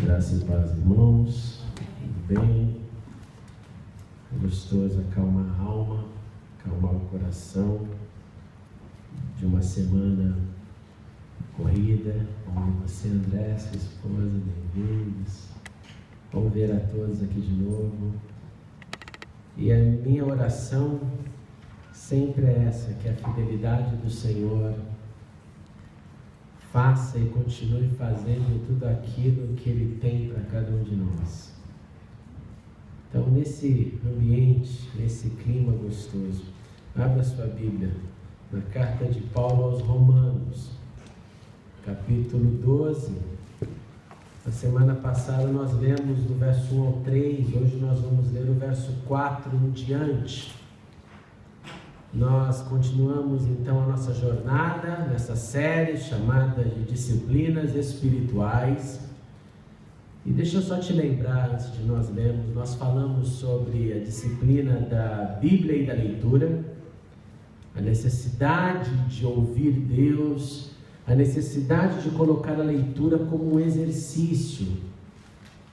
Graça e paz, irmãos. Tudo bem? É gostoso acalmar a alma, acalmar o coração de uma semana corrida. Bom ver você, André, sua esposa, bem-vindos. Vamos ver a todos aqui de novo. E a minha oração sempre é essa, que a fidelidade do Senhor faça e continue fazendo tudo aquilo que Ele tem para cada um de nós. Então, nesse ambiente, nesse clima gostoso, abra sua Bíblia na carta de Paulo aos Romanos, capítulo 12. Na semana passada nós lemos do verso 1 ao 3, hoje nós vamos ler o verso 4 em diante. Nós continuamos então a nossa jornada nessa série chamada de Disciplinas Espirituais. E deixa eu só te lembrar, antes de nós lermos, nós falamos sobre a disciplina da Bíblia e da leitura, a necessidade de ouvir Deus, a necessidade de colocar a leitura como um exercício,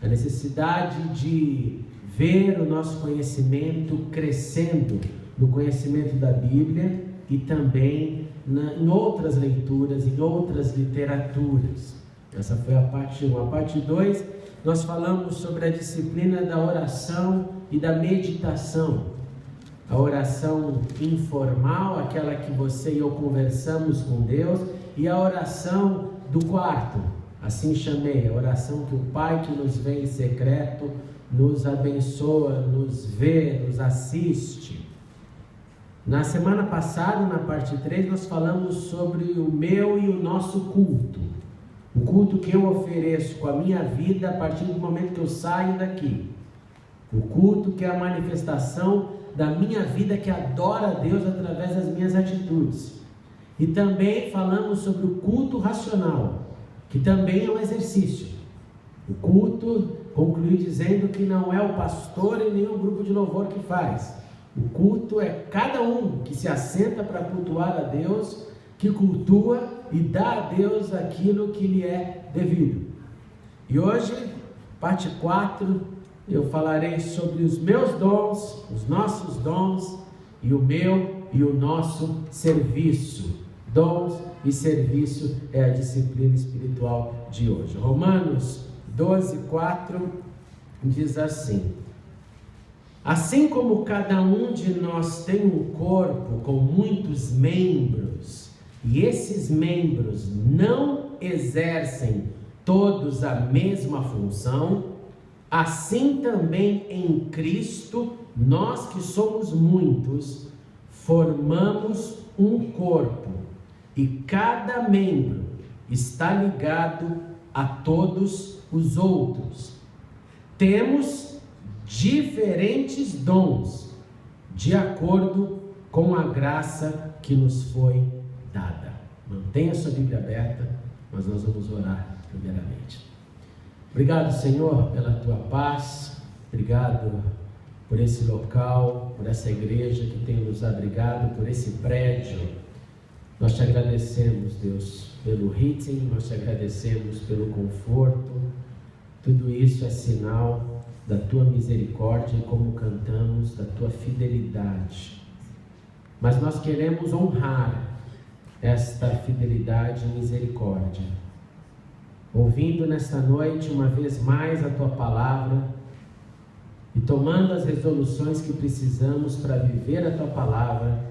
a necessidade de ver o nosso conhecimento crescendo no conhecimento da Bíblia e também em outras leituras, em outras literaturas. Essa foi a parte 1. A parte 2, nós falamos sobre a disciplina da oração e da meditação. A oração informal, aquela que você e eu conversamos com Deus, e a oração do quarto, assim chamei, a oração que o Pai que nos vê em secreto nos abençoa, nos vê, nos assiste. Na semana passada, na parte 3, nós falamos sobre o meu e o nosso culto. O culto que eu ofereço com a minha vida a partir do momento que eu saio daqui. O culto que é a manifestação da minha vida que adora a Deus através das minhas atitudes. E também falamos sobre o culto racional, que também é um exercício. O culto, concluí dizendo que não é o pastor e nem o grupo de louvor que faz. O culto é cada um que se assenta para cultuar a Deus, que cultua e dá a Deus aquilo que lhe é devido. E hoje, parte 4, eu falarei sobre os meus dons, os nossos dons e o meu e o nosso serviço. Dons e serviço é a disciplina espiritual de hoje. Romanos 12, 4 diz assim: assim como cada um de nós tem um corpo com muitos membros, e esses membros não exercem todos a mesma função, assim também em Cristo, nós que somos muitos, formamos um corpo, e cada membro está ligado a todos os outros. Temos diferentes dons, de acordo com a graça que nos foi dada. Mantenha sua Bíblia aberta, mas nós vamos orar primeiramente. Obrigado, Senhor, pela tua paz. Obrigado por esse local, por essa igreja que tem nos abrigado, por esse prédio. Nós te agradecemos, Deus, pelo ritmo, nós te agradecemos pelo conforto. Tudo isso é sinal da tua misericórdia e, como cantamos, da tua fidelidade. Mas nós queremos honrar esta fidelidade e misericórdia, ouvindo nesta noite uma vez mais a tua palavra e tomando as resoluções que precisamos para viver a tua palavra,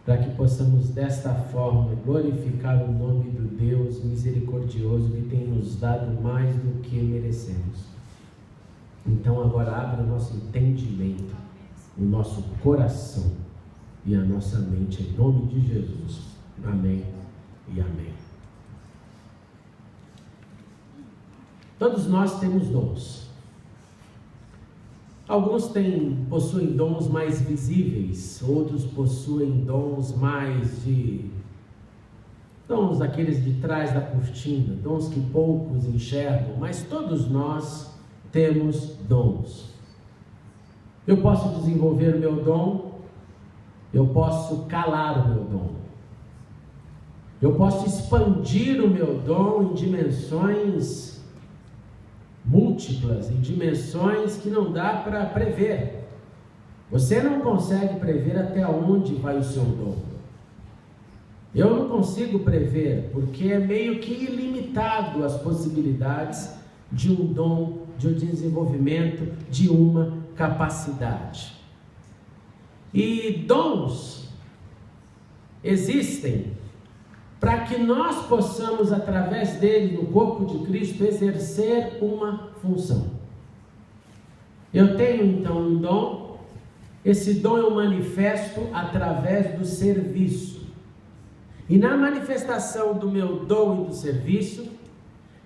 para que possamos desta forma glorificar o nome do Deus misericordioso que tem nos dado mais do que merecemos. Então agora abre o nosso entendimento, o nosso coração e a nossa mente, em nome de Jesus. Amém e amém. Todos nós temos dons. Alguns possuem dons mais visíveis, outros possuem dons dons daqueles de trás da cortina, dons que poucos enxergam, mas todos nós temos dons. Eu posso desenvolver o meu dom, eu posso calar o meu dom, eu posso expandir o meu dom em dimensões múltiplas, em dimensões que não dá para prever. Você não consegue prever até onde vai o seu dom. Eu não consigo prever, porque é meio que ilimitado as possibilidades de um dom, de um desenvolvimento, de uma capacidade. E dons existem para que nós possamos, através dele, no corpo de Cristo, exercer uma função. Eu tenho então um dom, esse dom eu manifesto através do serviço. E na manifestação do meu dom e do serviço,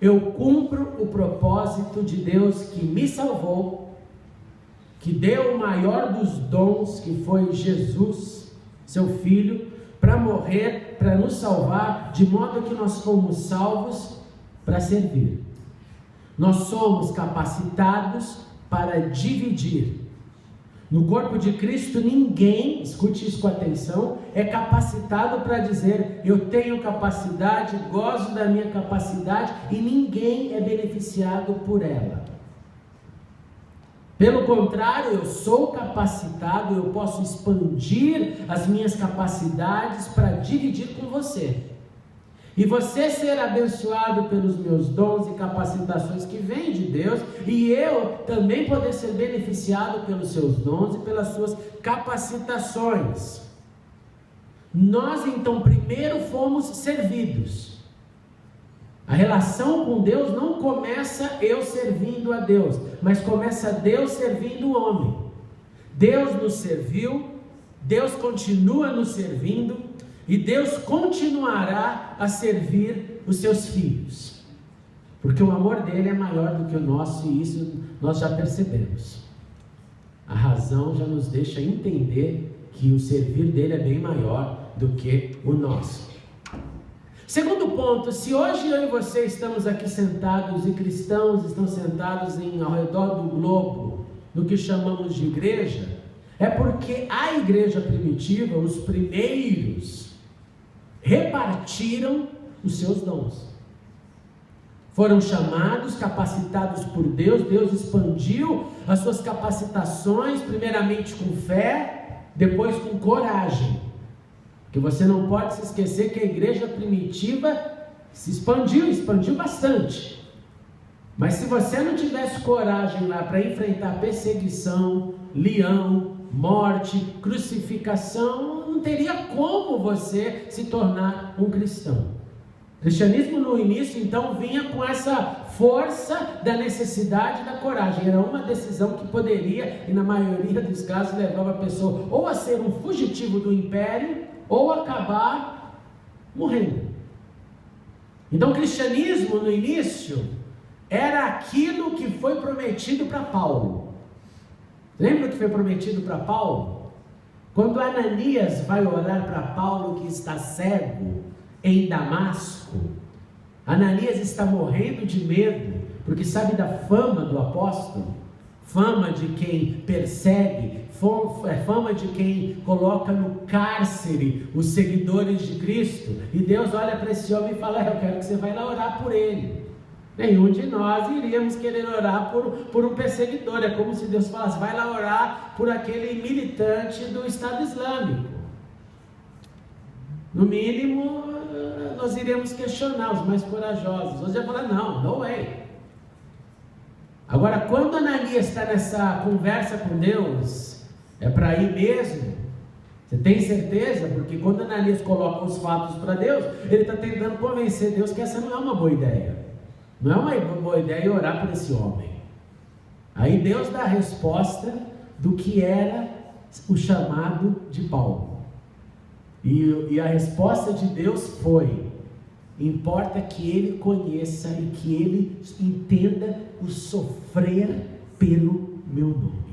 eu cumpro o propósito de Deus que me salvou, que deu o maior dos dons, que foi Jesus, seu Filho, para morrer, para nos salvar, de modo que nós fomos salvos para servir. Nós somos capacitados para dividir. No corpo de Cristo, ninguém, escute isso com atenção, é capacitado para dizer: eu tenho capacidade, gozo da minha capacidade, e ninguém é beneficiado por ela. Pelo contrário, eu sou capacitado, eu posso expandir as minhas capacidades para dividir com você. E você ser abençoado pelos meus dons e capacitações que vêm de Deus, e eu também poder ser beneficiado pelos seus dons e pelas suas capacitações. Nós então primeiro fomos servidos. A relação com Deus não começa eu servindo a Deus, mas começa Deus servindo o homem. Deus nos serviu, Deus continua nos servindo, e Deus continuará a servir os seus filhos, porque o amor dele é maior do que o nosso, e isso nós já percebemos. A razão já nos deixa entender que o servir dele é bem maior do que o nosso. Segundo ponto, se hoje eu e você estamos aqui sentados, e cristãos estão sentados ao redor do globo, no que chamamos de igreja, é porque a igreja primitiva, os primeiros, repartiram os seus dons. Foram chamados, capacitados por Deus. Deus expandiu as suas capacitações, primeiramente com fé, depois com coragem. Que você não pode se esquecer que a igreja primitiva se expandiu bastante. Mas se você não tivesse coragem lá para enfrentar perseguição, leão, morte, crucificação, não teria como você se tornar um cristão. O cristianismo no início então vinha com essa força da necessidade da coragem. Era uma decisão que poderia, e na maioria dos casos, levava a pessoa ou a ser um fugitivo do império, ou acabar morrendo. Então o cristianismo no início era aquilo que foi prometido para Paulo. Lembra o que foi prometido para Paulo? Quando Ananias vai orar para Paulo, que está cego em Damasco, Ananias está morrendo de medo, porque sabe da fama do apóstolo, fama de quem persegue, fama de quem coloca no cárcere os seguidores de Cristo. E Deus olha para esse homem e fala: eu quero que você vá lá orar por ele. Nenhum de nós iríamos querer orar por um perseguidor. É como se Deus falasse: vai lá orar por aquele militante do Estado Islâmico. No mínimo, nós iremos questionar os mais corajosos. Nós já falar: não, no way. Agora, quando Ananias está nessa conversa com Deus, é para ir mesmo? Você tem certeza? Porque quando Ananias coloca os fatos para Deus, ele está tentando convencer Deus que essa não é uma boa ideia. Não é uma boa ideia orar por esse homem. Aí Deus dá a resposta do que era o chamado de Paulo. E a resposta de Deus foi: importa que ele conheça e que ele entenda o sofrer pelo meu nome.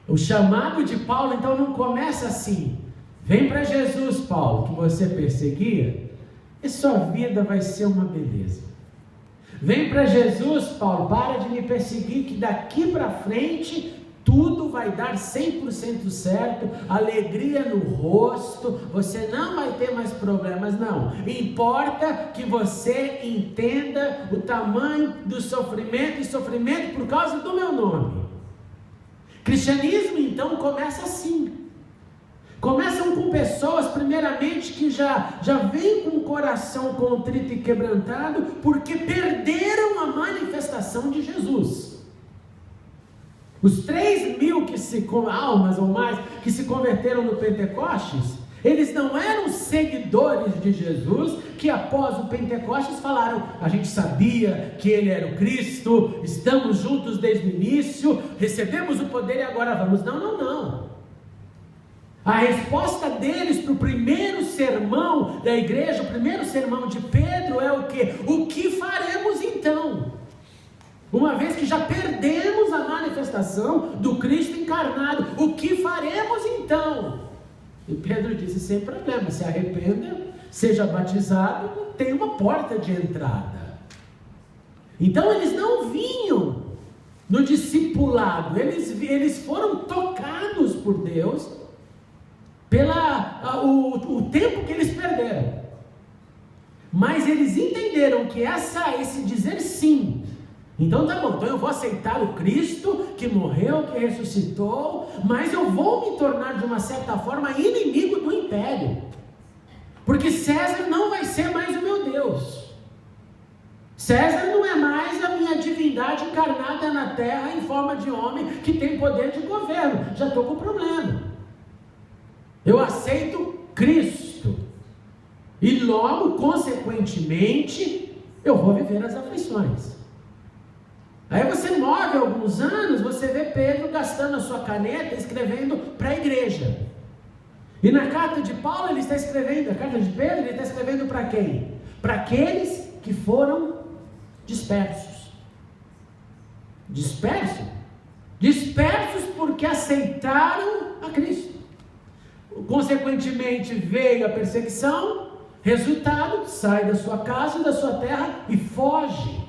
O chamado de Paulo então não começa assim: vem para Jesus, Paulo, que você perseguia, e sua vida vai ser uma beleza. Vem para Jesus, Paulo, para de me perseguir, que daqui para frente tudo vai dar 100% certo, alegria no rosto, você não vai ter mais problemas, não. Importa que você entenda o tamanho do sofrimento, e sofrimento por causa do meu nome. Cristianismo então começa assim. Começam com pessoas, primeiramente, que já vêm com o coração contrito e quebrantado, porque perderam a manifestação de Jesus. Os 3.000 almas ou mais que se converteram no Pentecostes, eles não eram seguidores de Jesus, que após o Pentecostes falaram: a gente sabia que ele era o Cristo, estamos juntos desde o início, recebemos o poder e agora vamos. Não. A resposta deles para o primeiro sermão da igreja, o primeiro sermão de Pedro é o quê? O que faremos então? Uma vez que já perdemos a manifestação do Cristo encarnado, o que faremos então? E Pedro disse: sem problema, se arrependa, seja batizado, tem uma porta de entrada. Então eles não vinham no discipulado, eles foram tocados por Deus o tempo que eles perderam, mas eles entenderam que esse dizer sim, então tá bom, então eu vou aceitar o Cristo que morreu, que ressuscitou, mas eu vou me tornar de uma certa forma inimigo do império, porque César não vai ser mais o meu Deus, César não é mais a minha divindade encarnada na terra em forma de homem que tem poder de governo, já estou com problema. Eu aceito Cristo, e logo, consequentemente, eu vou viver as aflições. Aí você move alguns anos, você vê Pedro gastando a sua caneta, escrevendo para a igreja. E na carta de Paulo, ele está escrevendo, a carta de Pedro, ele está escrevendo para quem? Para aqueles que foram dispersos. Dispersos? Dispersos porque aceitaram a Cristo. Consequentemente veio a perseguição, resultado, sai da sua casa, da sua terra e foge.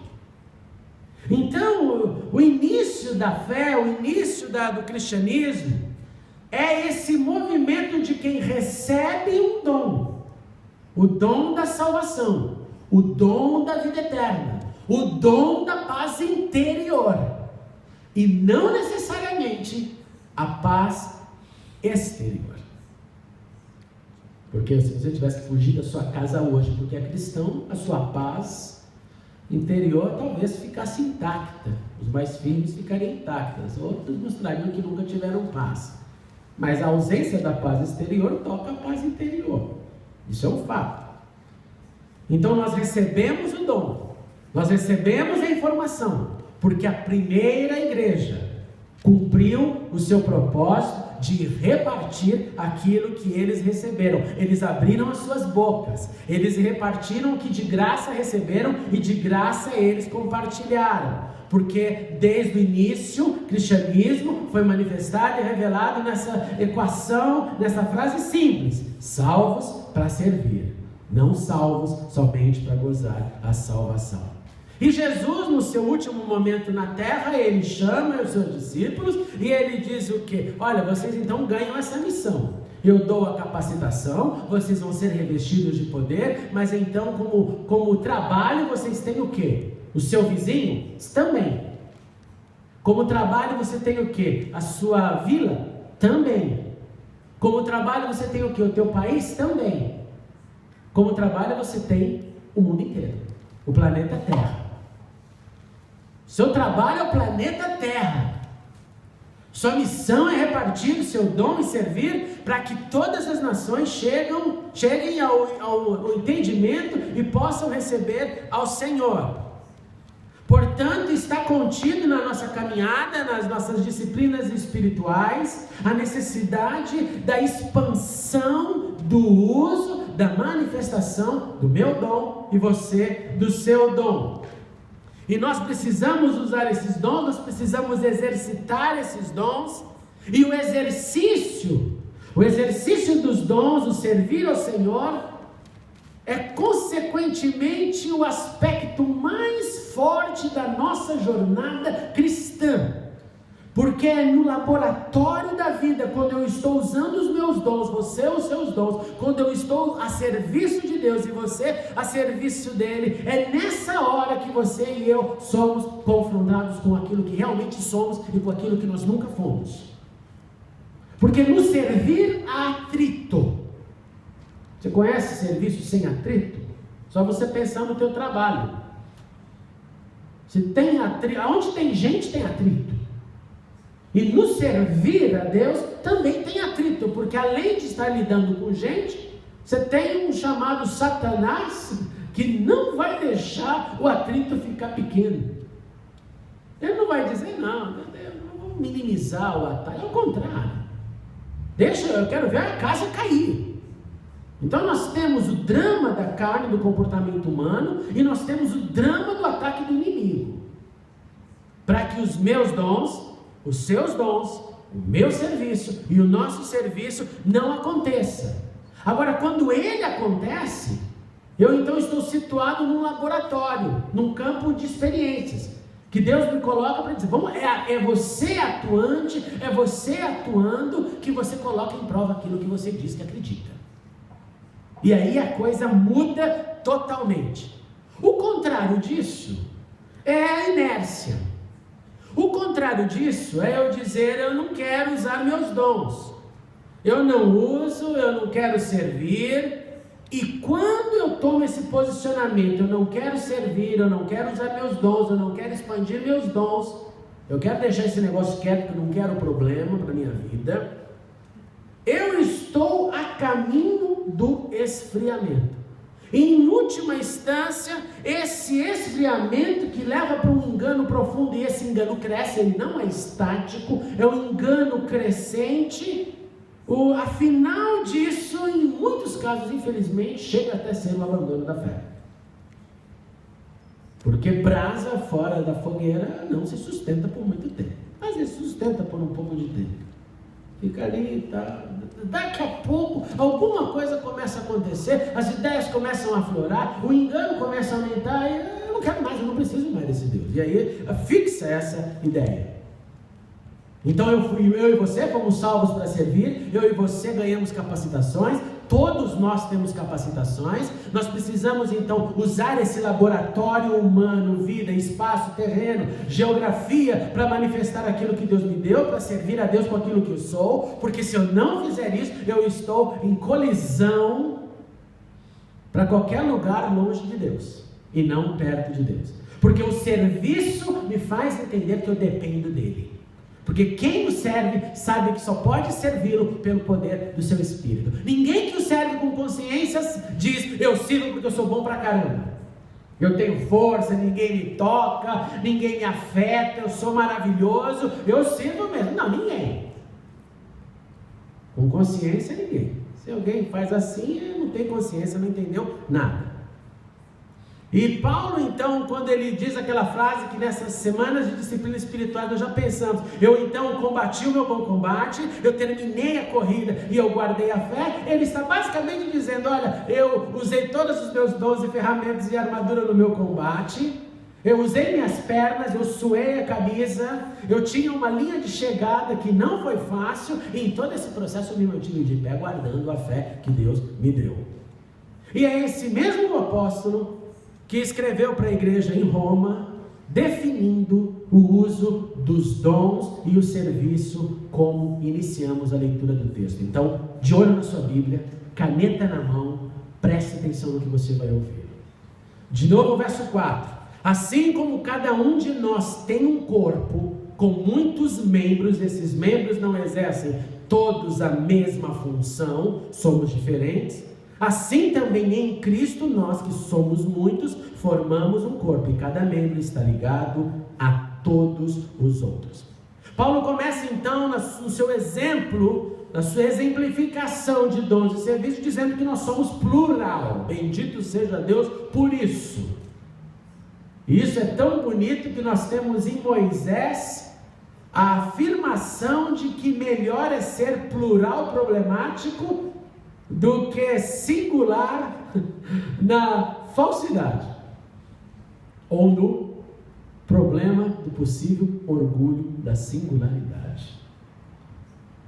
Então o início da fé, o início do cristianismo é esse movimento de quem recebe um dom, o dom da salvação, o dom da vida eterna, o dom da paz interior, e não necessariamente a paz exterior. Porque se você tivesse que fugir da sua casa hoje porque é cristão, a sua paz interior talvez ficasse intacta, os mais firmes ficariam intactas, outros mostrariam que nunca tiveram paz, mas a ausência da paz exterior toca a paz interior, isso é um fato. Então nós recebemos o dom, nós recebemos a informação, porque a primeira igreja cumpriu o seu propósito de repartir aquilo que eles receberam. Eles abriram as suas bocas, eles repartiram o que de graça receberam e de graça eles compartilharam, porque desde o início o cristianismo foi manifestado e revelado nessa equação, nessa frase simples: salvos para servir, não salvos somente para gozar a salvação. E Jesus, no seu último momento na terra, ele chama os seus discípulos e ele diz o quê? Olha, vocês então ganham essa missão. Eu dou a capacitação, vocês vão ser revestidos de poder, mas então como trabalho vocês têm o quê? O seu vizinho? Também. Como trabalho você tem o quê? A sua vila? Também. Como trabalho você tem o quê? O teu país? Também. Como trabalho você tem o mundo inteiro, o planeta Terra. Seu trabalho é o planeta Terra. Sua missão é repartir o seu dom e servir para que todas as nações cheguem ao entendimento e possam receber ao Senhor. Portanto, está contido na nossa caminhada, nas nossas disciplinas espirituais, a necessidade da expansão do uso, da manifestação do meu dom e você do seu dom. E nós precisamos usar esses dons, nós precisamos exercitar esses dons, e o exercício dos dons, o servir ao Senhor, é consequentemente o aspecto mais forte da nossa jornada cristã. Porque é no laboratório da vida, quando eu estou usando os meus dons, você os seus dons, quando eu estou a serviço de Deus e você a serviço dele, é nessa hora que você e eu somos confrontados com aquilo que realmente somos e com aquilo que nós nunca fomos. Porque no servir há atrito. Você conhece serviço sem atrito? Só você pensar no teu trabalho. Se tem atrito, onde tem gente tem atrito. E no servir a Deus também tem atrito, porque além de estar lidando com gente, você tem um chamado Satanás que não vai deixar o atrito ficar pequeno. Ele não vai dizer, não vou minimizar o ataque, ao contrário. Eu quero ver a casa cair. Então nós temos o drama da carne, do comportamento humano, e nós temos o drama do ataque do inimigo. Para que os meus dons, os seus dons, o meu serviço e o nosso serviço não aconteça. Agora, quando ele acontece, eu então estou situado num laboratório, num campo de experiências, que Deus me coloca para dizer, é você atuante, é você atuando, que você coloca em prova aquilo que você diz que acredita. E aí a coisa muda totalmente. O contrário disso é a inércia. O contrário disso é eu dizer, eu não quero usar meus dons, eu não uso, eu não quero servir. E quando eu tomo esse posicionamento, eu não quero servir, eu não quero usar meus dons, eu não quero expandir meus dons, eu quero deixar esse negócio quieto, porque eu não quero problema para a minha vida, eu estou a caminho do esfriamento. Em última instância, esse esfriamento que leva para um engano profundo, e esse engano cresce, ele não é estático, é um engano crescente. Afinal disso, em muitos casos, infelizmente, chega até ser o abandono da fé. Porque brasa fora da fogueira não se sustenta por muito tempo, mas ele se sustenta por um pouco de tempo. Fica ali, tá. Daqui a pouco alguma coisa começa a acontecer, as ideias começam a aflorar, o engano começa a aumentar, e eu não quero mais, eu não preciso mais desse Deus. E aí fixa essa ideia. Então eu e você fomos salvos para servir, eu e você ganhamos capacitações, todos nós temos capacitações, nós precisamos então usar esse laboratório humano, vida, espaço, terreno, geografia, para manifestar aquilo que Deus me deu, para servir a Deus com aquilo que eu sou, porque se eu não fizer isso, eu estou em colisão para qualquer lugar longe de Deus, e não perto de Deus, porque o serviço me faz entender que eu dependo dele. Porque quem o serve sabe que só pode servi-lo pelo poder do seu Espírito. Ninguém que o serve com consciências diz, eu sirvo porque eu sou bom pra caramba. Eu tenho força, ninguém me toca, ninguém me afeta, eu sou maravilhoso, eu sirvo mesmo. Não, ninguém. Com consciência, ninguém. Se alguém faz assim, não tem consciência, não entendeu nada. E Paulo então, quando ele diz aquela frase que nessas semanas de disciplina espiritual nós já pensamos, eu então combati o meu bom combate, eu terminei a corrida e eu guardei a fé, ele está basicamente dizendo, olha, eu usei todos os meus dons e ferramentas e armadura no meu combate, eu usei minhas pernas, eu suei a camisa, eu tinha uma linha de chegada que não foi fácil, e em todo esse processo eu me mantive de pé, guardando a fé que Deus me deu. E é esse mesmo apóstolo que escreveu para a igreja em Roma, definindo o uso dos dons e o serviço, como iniciamos a leitura do texto. Então, de olho na sua Bíblia, caneta na mão, preste atenção no que você vai ouvir. De novo o verso 4. Assim como cada um de nós tem um corpo com muitos membros, esses membros não exercem todos a mesma função, somos diferentes, assim também em Cristo nós que somos muitos, formamos um corpo e cada membro está ligado a todos os outros. Paulo começa então no seu exemplo, na sua exemplificação de dons e serviços, dizendo que nós somos plural, bendito seja Deus por isso. E isso é tão bonito que nós temos em Moisés a afirmação de que melhor é ser plural problemático do que singular na falsidade ou no problema do possível orgulho da singularidade.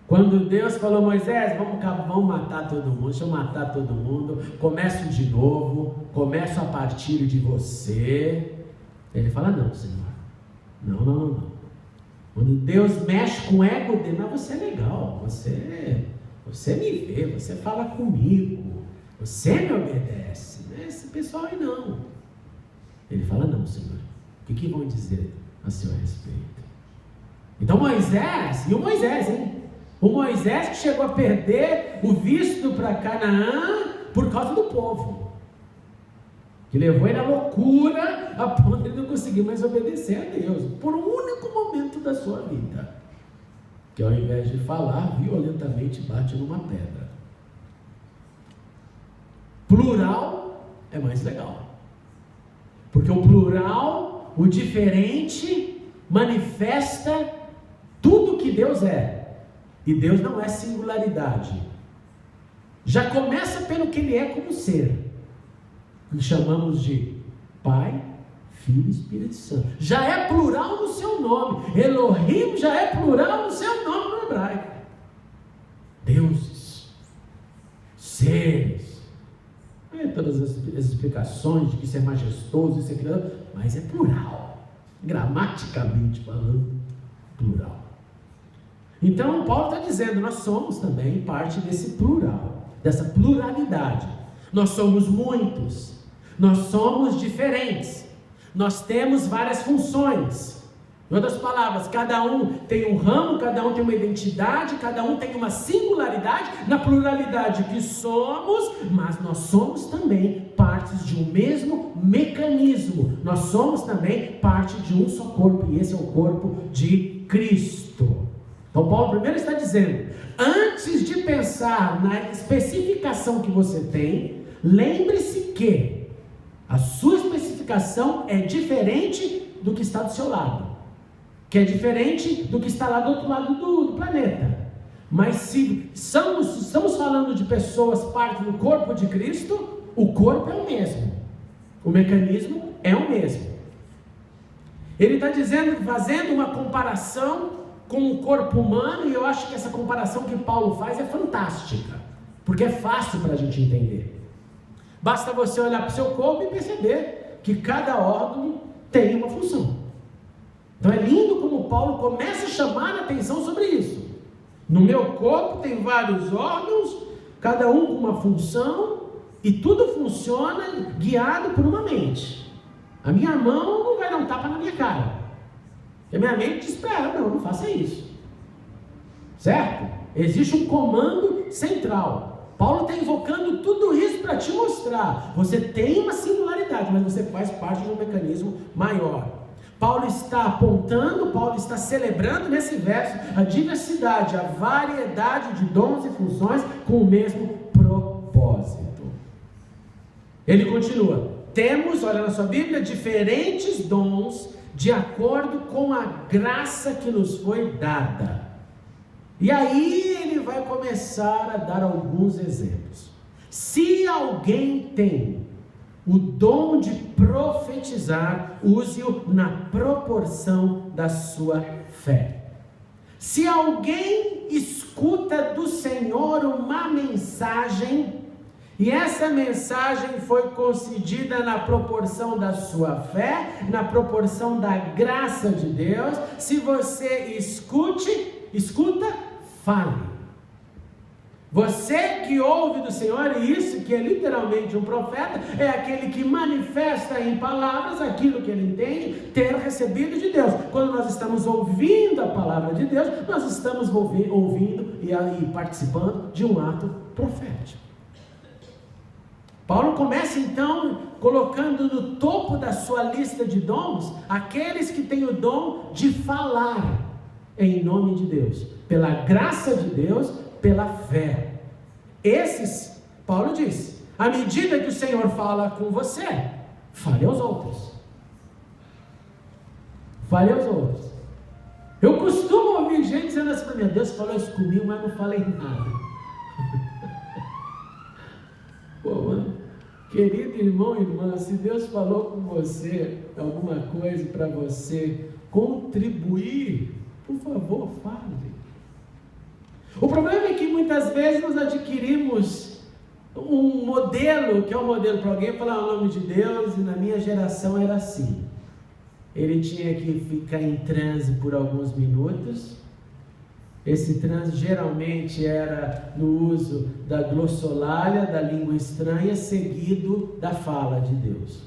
Quando Deus falou, Moisés, vamos matar todo mundo, deixa eu matar todo mundo, começo de novo, começo a partir de você. Ele fala, não, Senhor, não. Quando Deus mexe com o ego dele, mas você é legal, você me vê, você fala comigo, você me obedece, né? Esse pessoal aí não. Ele fala, não, Senhor, o que vão dizer a seu respeito? Então Moisés, e o Moisés, hein? O Moisés que chegou a perder o visto para Canaã por causa do povo, que levou ele à loucura a ponto de ele não conseguir mais obedecer a Deus por um único momento da sua vida, que ao invés de falar, violentamente bate numa pedra. Plural é mais legal, porque o plural, o diferente, manifesta tudo que Deus é. E Deus não é singularidade. Já começa pelo que Ele é como ser, que chamamos de Pai, Filho e Espírito Santo. Já é plural no seu nome. Elohim já é plural no seu nome no hebraico. Deuses, seres, todas as explicações de que isso é majestoso, isso é criado, mas é plural, gramaticamente falando, plural. Então Paulo está dizendo, nós somos também parte desse plural, dessa pluralidade. Nós somos muitos, nós somos diferentes, nós temos várias funções. Em outras palavras, cada um tem um ramo, cada um tem uma identidade, cada um tem uma singularidade na pluralidade que somos, mas nós somos também partes de um mesmo mecanismo. Nós somos também parte de um só corpo, e esse é o corpo de Cristo. Então Paulo primeiro está dizendo, antes de pensar na especificação que você tem, lembre-se que a sua especificação é diferente do que está do seu lado, que é diferente do que está lá do outro lado do planeta. Mas se estamos falando de pessoas parte do corpo de Cristo, o corpo é o mesmo, o mecanismo é o mesmo. Ele está dizendo, fazendo uma comparação com o corpo humano, e eu acho que essa comparação que Paulo faz é fantástica, porque é fácil para a gente entender. Basta você olhar para o seu corpo e perceber que cada órgão tem uma função. Então é lindo como Paulo começa a chamar a atenção sobre isso. No meu corpo tem vários órgãos, cada um com uma função, e tudo funciona guiado por uma mente. A minha mão não vai dar um tapa na minha cara, e a minha mente diz para ela, não faça isso, certo? Existe um comando central. Paulo está invocando tudo isso para te mostrar, você tem uma singularidade, mas você faz parte de um mecanismo maior. Paulo está apontando, Paulo está celebrando nesse verso a diversidade, a variedade de dons e funções com o mesmo propósito. Ele continua, temos, olha na sua Bíblia, diferentes dons de acordo com a graça que nos foi dada. E aí ele vai começar a dar alguns exemplos. Se alguém tem o dom de profetizar, use-o na proporção da sua fé. Se alguém escuta do Senhor uma mensagem, e essa mensagem foi concedida na proporção da sua fé, na proporção da graça de Deus, se você escuta, fale. Você que ouve do Senhor, e isso que é literalmente um profeta, é aquele que manifesta em palavras aquilo que ele entende ter recebido de Deus. Quando nós estamos ouvindo a palavra de Deus, nós estamos ouvindo e participando de um ato profético. Paulo começa então colocando no topo da sua lista de dons aqueles que têm o dom de falar em nome de Deus, pela graça de Deus, pela fé. Esses, Paulo diz, à medida que o Senhor fala com você, fale aos outros. Fale aos outros. Eu costumo ouvir gente dizendo assim para mim, Deus falou isso comigo, mas não falei nada. Pô, mano, Querido irmão e irmã, se Deus falou com você alguma coisa para você contribuir, por favor, fale. O problema é que muitas vezes nós adquirimos um modelo, que é um modelo para alguém falar o nome de Deus, e na minha geração era assim. Ele tinha que ficar em transe por alguns minutos. Esse transe geralmente era no uso da glossolalia, da língua estranha, seguido da fala de Deus.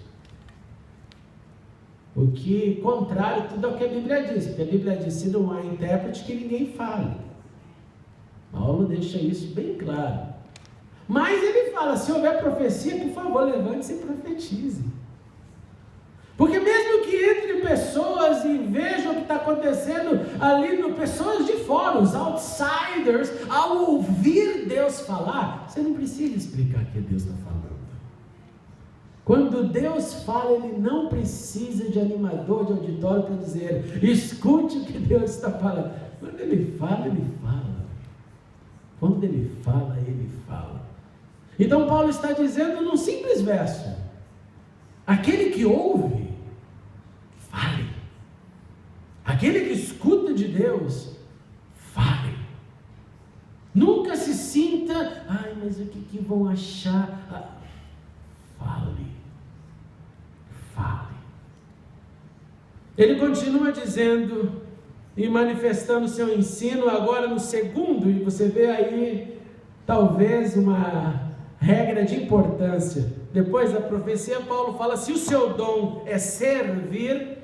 O que, contrário, tudo ao que a Bíblia diz, porque a Bíblia diz, se não há intérprete, que ninguém fale. Paulo deixa isso bem claro. Mas ele fala, se houver profecia, por favor, levante-se e profetize. Porque mesmo que entre pessoas e vejam o que está acontecendo ali, pessoas de fora, os outsiders, ao ouvir Deus falar, você não precisa explicar o que Deus está falando. Quando Deus fala, Ele não precisa de animador de auditório para dizer, escute o que Deus está falando. Quando Ele fala, Ele fala. Quando Ele fala, Ele fala. Então Paulo está dizendo num simples verso, aquele que ouve, fale. Aquele que escuta de Deus, fale. Nunca se sinta, ai, mas o que vão achar? Fale. Fale. Ele continua dizendo e manifestando seu ensino agora no segundo, e você vê aí talvez uma regra de importância. Depois da profecia, Paulo fala, se o seu dom é servir,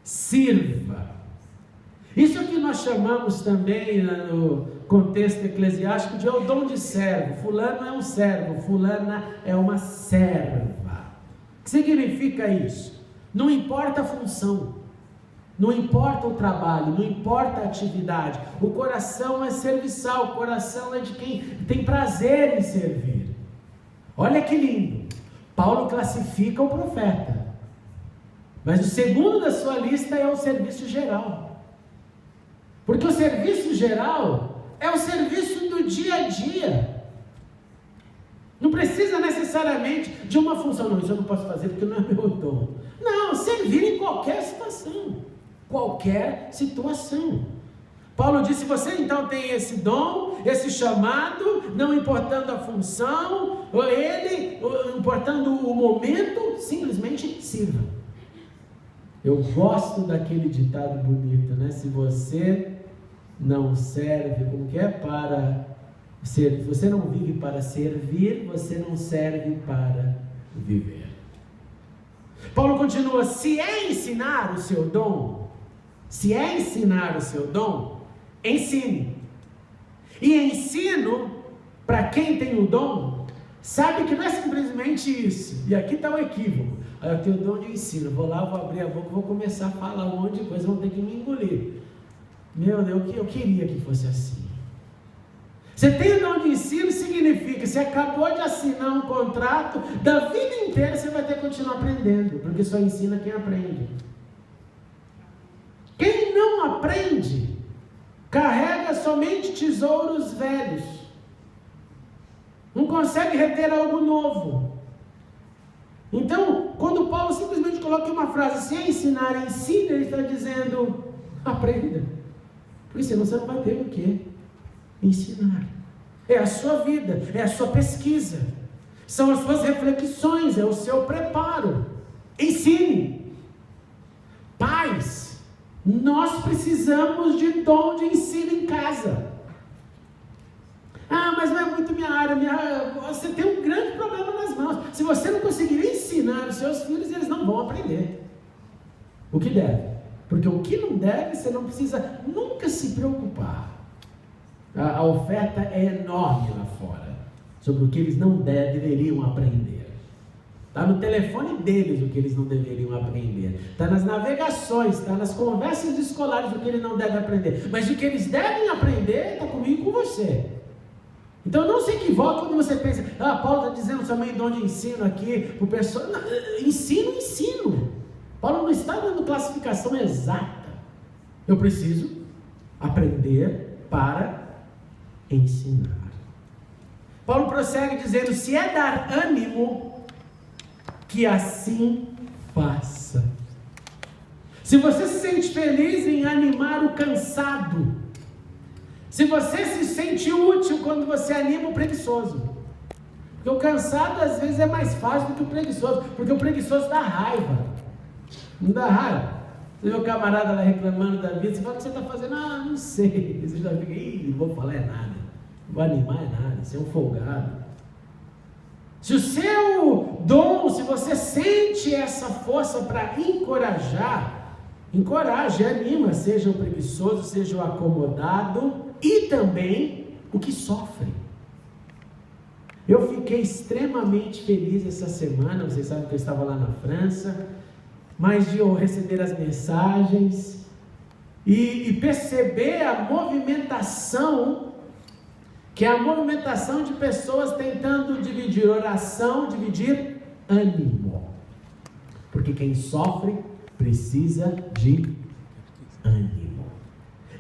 sirva. Isso é o que nós chamamos também no contexto eclesiástico de o dom de servo. Fulano é um servo, fulana é uma serva. O que significa isso? Não importa a função, não importa o trabalho, não importa a atividade, o coração é serviçal, o coração é de quem tem prazer em servir. Olha que lindo, Paulo classifica o profeta, mas o segundo da sua lista é o serviço geral, porque o serviço geral é o serviço do dia a dia, não precisa necessariamente de uma função, não, isso eu não posso fazer porque não é meu dom, não, servir em qualquer situação, Paulo disse, você então tem esse dom, esse chamado, não importando a função, ou importando o momento, simplesmente sirva. Eu gosto daquele ditado bonito, né? Se você não serve, como que é? Para ser, você não vive para servir, você não serve para viver. Paulo continua, se é ensinar o seu dom, ensine. E ensino, para quem tem o dom, sabe que não é simplesmente isso. E aqui está o equívoco. Eu tenho o dom de ensino, vou lá, vou abrir a boca, vou começar a falar um monte de coisa, vão ter que me engolir. Meu Deus, eu queria que fosse assim. Você tem o dom de ensino, significa, você acabou de assinar um contrato, da vida inteira você vai ter que continuar aprendendo, porque só ensina quem aprende. Quem não aprende, carrega somente tesouros velhos, não consegue reter algo novo. Então, quando Paulo simplesmente coloca uma frase, se é ensinar, ensina, ele está dizendo, aprenda, porque senão você não vai ter o quê? Ensinar. É a sua vida, é a sua pesquisa, são as suas reflexões, é o seu preparo. Ensine. Pais, nós precisamos de dom de ensino em casa. Ah, mas não é muito minha área, você tem um grande problema nas mãos. Se você não conseguir ensinar os seus filhos, eles não vão aprender o que deve, porque o que não deve, você não precisa nunca se preocupar. A oferta é enorme lá fora, sobre o que eles não deveriam aprender. Está no telefone deles o que eles não deveriam aprender. Está nas navegações, está nas conversas escolares o que eles não devem aprender. Mas o que eles devem aprender está comigo e com você. Então não se equivoque quando você pensa, Paulo está dizendo também dom de ensino aqui para o pessoal. Ensino. Paulo não está dando classificação exata. Eu preciso aprender para ensinar. Paulo prossegue dizendo, se é dar ânimo, que assim faça. Se você se sente feliz em animar o cansado, se você se sente útil quando você anima o preguiçoso, porque o cansado às vezes é mais fácil do que o preguiçoso, porque o preguiçoso dá raiva, não dá raiva? Você vê o camarada lá reclamando da vida, você fala o que você está fazendo? Ah, não sei. Você já fica, não vou falar nada, não vou animar nada, você é um folgado. Se o seu dom, se você sente essa força para encorajar, encoraje, anima, seja o preguiçoso, seja o acomodado e também o que sofre. Eu fiquei extremamente feliz essa semana, vocês sabem que eu estava lá na França, mas de eu receber as mensagens e perceber a movimentação, que é a movimentação de pessoas tentando dividir oração, dividir ânimo. Porque quem sofre precisa de ânimo.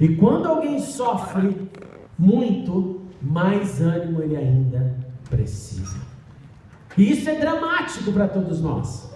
E quando alguém sofre muito, mais ânimo ele ainda precisa. E isso é dramático para todos nós.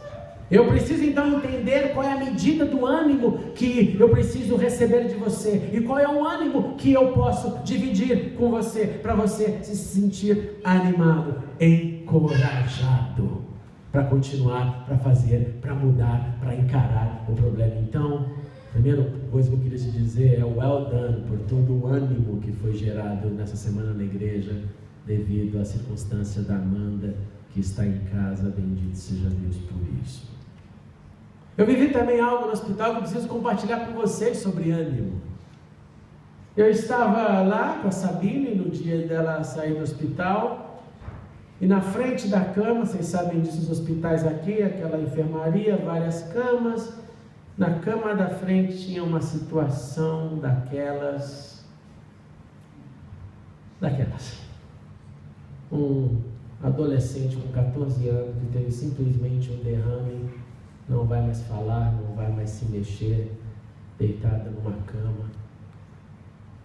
Eu preciso então entender qual é a medida do ânimo que eu preciso receber de você e qual é o ânimo que eu posso dividir com você para você se sentir animado, encorajado para continuar, para fazer, para mudar, para encarar o problema. Então, a primeira coisa que eu queria te dizer é well done por todo o ânimo que foi gerado nessa semana na igreja devido à circunstância da Amanda que está em casa. Bendito seja Deus por isso. Eu vivi também algo no hospital que eu preciso compartilhar com vocês sobre ânimo. Eu estava lá com a Sabine no dia dela sair do hospital e na frente da cama, vocês sabem disso, os hospitais aqui, aquela enfermaria, várias camas. Na cama da frente tinha uma situação daquelas. Um adolescente com 14 anos que teve simplesmente um derrame, não vai mais falar, não vai mais se mexer, deitada numa cama.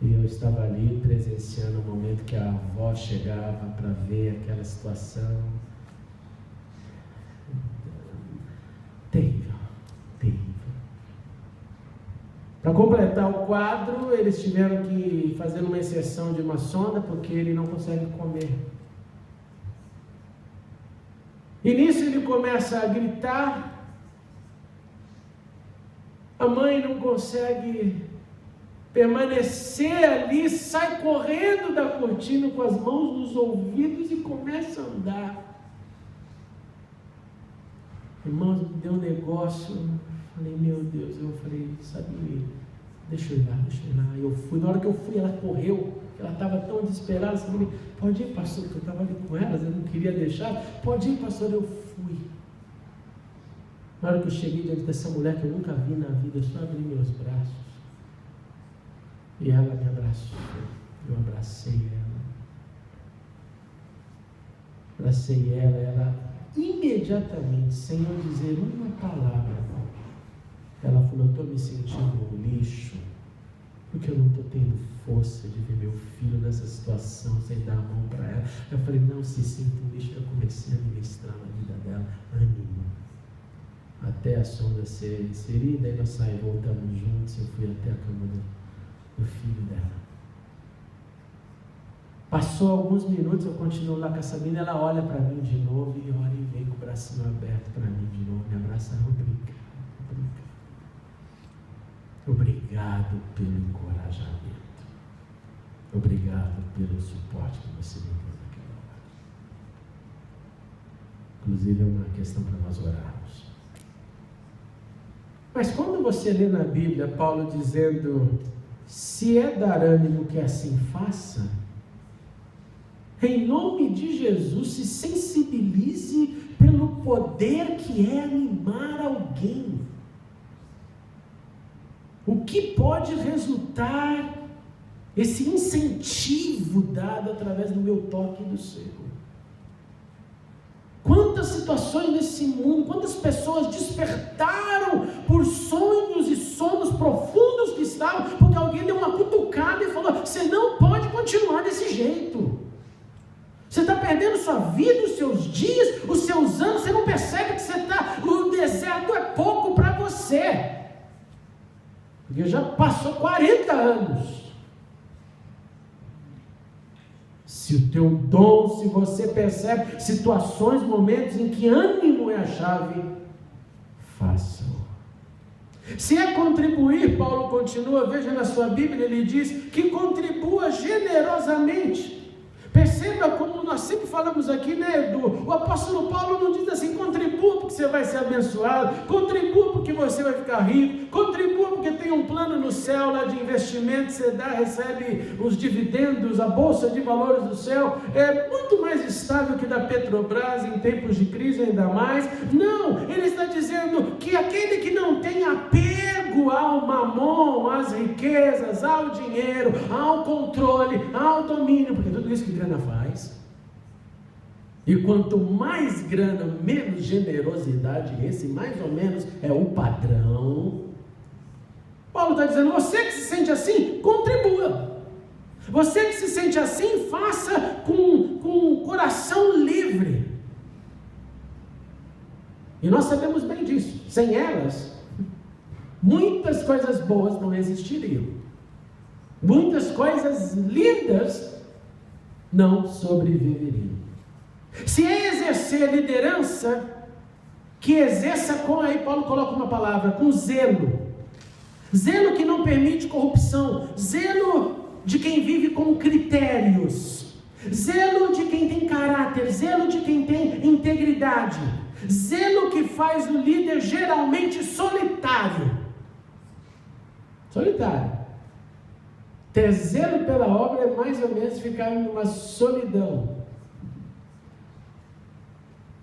E eu estava ali presenciando o momento que a avó chegava para ver aquela situação. Terrível, terrível. Para completar o quadro, eles tiveram que fazer uma inserção de uma sonda porque ele não consegue comer. E nisso ele começa a gritar. A mãe não consegue permanecer ali, sai correndo da cortina com as mãos nos ouvidos e começa a andar. Irmãos, me deu um negócio, falei, meu Deus, eu falei, sabe, deixa eu ir lá. Eu fui, na hora que eu fui, ela correu, ela estava tão desesperada, falei, pode ir, pastor, porque eu estava ali com elas, eu não queria deixar, pode ir, pastor, eu fui. Na hora que eu cheguei diante dessa mulher que eu nunca vi na vida, eu só abri meus braços. E ela me abraçou. Eu abracei ela. Abracei ela. Ela imediatamente, sem eu dizer uma palavra, ela falou, eu estou me sentindo um lixo, porque eu não estou tendo força de ver meu filho nessa situação, sem dar a mão para ela. Eu falei, não se sinta um lixo. Eu comecei a ministrar na vida dela, ânimo. Até a sonda ser inserida, aí nós voltamos juntos, eu fui até a cama do filho dela. Passou alguns minutos, eu continuo lá com a Sabina, ela olha para mim de novo e olha e vem com o bracinho aberto para mim de novo, me abraça, obrigado pelo encorajamento, obrigado pelo suporte que você me deu naquela hora. Inclusive é uma questão para nós orarmos. Mas quando você lê na Bíblia Paulo dizendo, se é dar ânimo que assim faça, em nome de Jesus se sensibilize pelo poder que é animar alguém. O que pode resultar esse incentivo dado através do meu toque do Senhor? Quantas situações nesse mundo, quantas pessoas despertaram por sonhos e sonos profundos que estavam, porque alguém deu uma cutucada e falou, você não pode continuar desse jeito. Você está perdendo sua vida, os seus dias, os seus anos, você não percebe que você está... O deserto é pouco para você. Porque já passou 40 anos. Se o teu dom, se você percebe situações, momentos em que ânimo é a chave, faça-o. Se é contribuir, Paulo continua, veja na sua Bíblia, ele diz que contribua generosamente. Perceba como nós sempre falamos aqui, né, o apóstolo Paulo não diz assim, contribua porque você vai ser abençoado, contribua porque você vai ficar rico, contribua porque tem um plano no céu lá de investimento, você recebe os dividendos, a bolsa de valores do céu, é muito mais estável que da Petrobras em tempos de crise ainda mais. Não, ele está dizendo que aquele que não tem apego ao mamon, às riquezas, ao dinheiro, ao controle, ao domínio, porque tudo isso que grana faz. E quanto mais grana, menos generosidade, esse mais ou menos é o padrão. Paulo está dizendo, você que se sente assim, contribua. Você que se sente assim, faça com o coração livre. E nós sabemos bem disso. Sem elas, muitas coisas boas não existiriam. Muitas coisas lindas não sobreviveriam. Se é exercer liderança, que exerça com, aí Paulo coloca uma palavra, com zelo. Zelo que não permite corrupção. Zelo de quem vive com critérios. Zelo de quem tem caráter. Zelo de quem tem integridade. Zelo que faz o líder geralmente solitário. Solitário. Ter zelo pela obra é mais ou menos ficar numa solidão.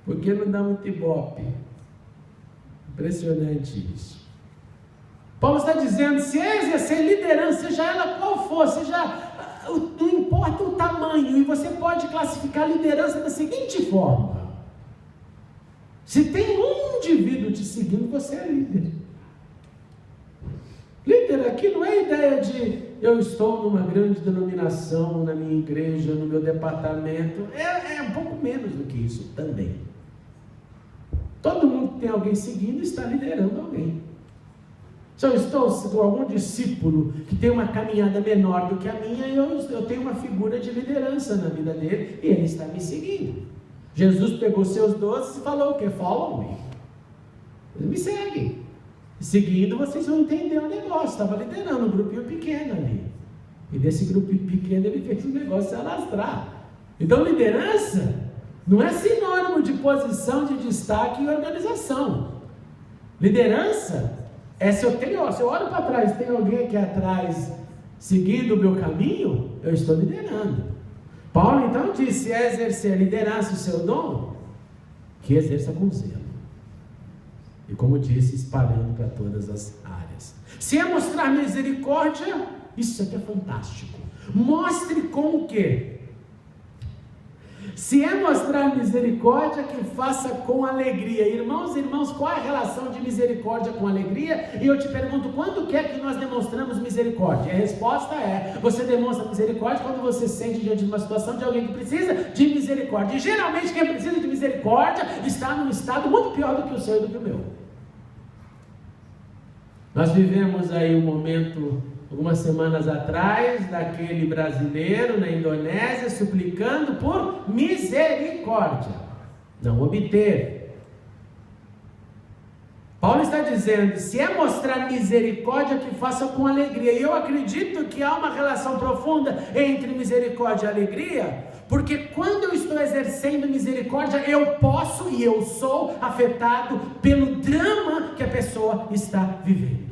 Porque não dá muito ibope. Impressionante isso. Paulo está dizendo, se é exercer liderança, seja ela qual for, não importa o tamanho, e você pode classificar a liderança da seguinte forma. Se tem um indivíduo te seguindo, você é líder. Líder aqui não é ideia de eu estou numa grande denominação, na minha igreja, no meu departamento. É um pouco menos do que isso também. Todo mundo que tem alguém seguindo está liderando alguém. Se eu estou com algum discípulo que tem uma caminhada menor do que a minha, eu tenho uma figura de liderança na vida dele e ele está me seguindo. Jesus pegou seus 12 e falou o quê? Follow me. Eles me seguem. Seguindo, vocês vão entender o negócio. Estava liderando um grupinho pequeno ali. E desse grupinho pequeno ele fez o negócio se alastrar. Então, liderança não é sinônimo de posição de destaque e organização. Liderança é se eu olho para trás, tem alguém aqui atrás seguindo o meu caminho, eu estou liderando. Paulo então disse, se é exercer a liderança, o seu dom, que exerça com zelo. E como disse, espalhando para todas as áreas. Se é mostrar misericórdia, isso aqui é fantástico. Mostre com o quê? Se é mostrar misericórdia, que faça com alegria. Irmãos e irmãos, qual é a relação de misericórdia com alegria? E eu te pergunto, quando que é que nós demonstramos misericórdia? A resposta é, você demonstra misericórdia quando você sente diante de uma situação de alguém que precisa de misericórdia. E geralmente quem precisa de misericórdia está num estado muito pior do que o seu e do que o meu. Nós vivemos aí um momento, algumas semanas atrás, daquele brasileiro na Indonésia suplicando por misericórdia, não obteve. Paulo está dizendo, se é mostrar misericórdia, que faça com alegria. E eu acredito que há uma relação profunda entre misericórdia e alegria, porque quando eu estou exercendo misericórdia, eu posso e eu sou afetado pelo drama que a pessoa está vivendo.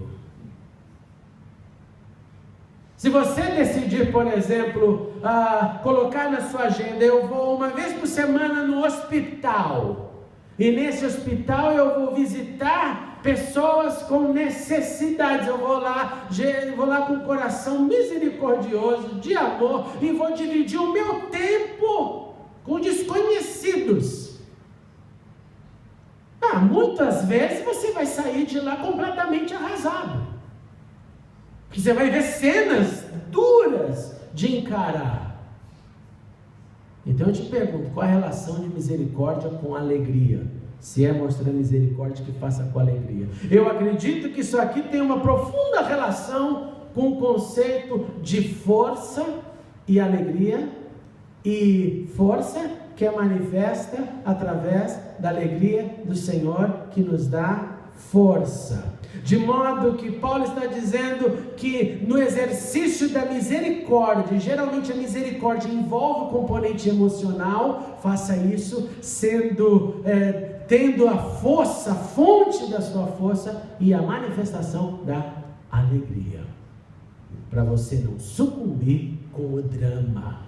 Se você decidir, por exemplo, colocar na sua agenda, eu vou uma vez por semana no hospital, e nesse hospital eu vou visitar pessoas com necessidades, eu vou lá com um coração misericordioso, de amor, e vou dividir o meu tempo com desconhecidos. Muitas vezes você vai sair de lá completamente arrasado. Porque você vai ver cenas duras de encarar. E Então eu te pergunto, qual a relação de misericórdia com alegria? Se é mostrar misericórdia, que faça com alegria. Eu acredito que isso aqui tem uma profunda relação com o conceito de força e alegria, e força que é manifesta através da alegria do Senhor, que nos dá força. De modo que Paulo está dizendo que no exercício da misericórdia, geralmente a misericórdia envolve o componente emocional, faça isso tendo a força, a fonte da sua força e a manifestação da alegria, para você não sucumbir com o drama.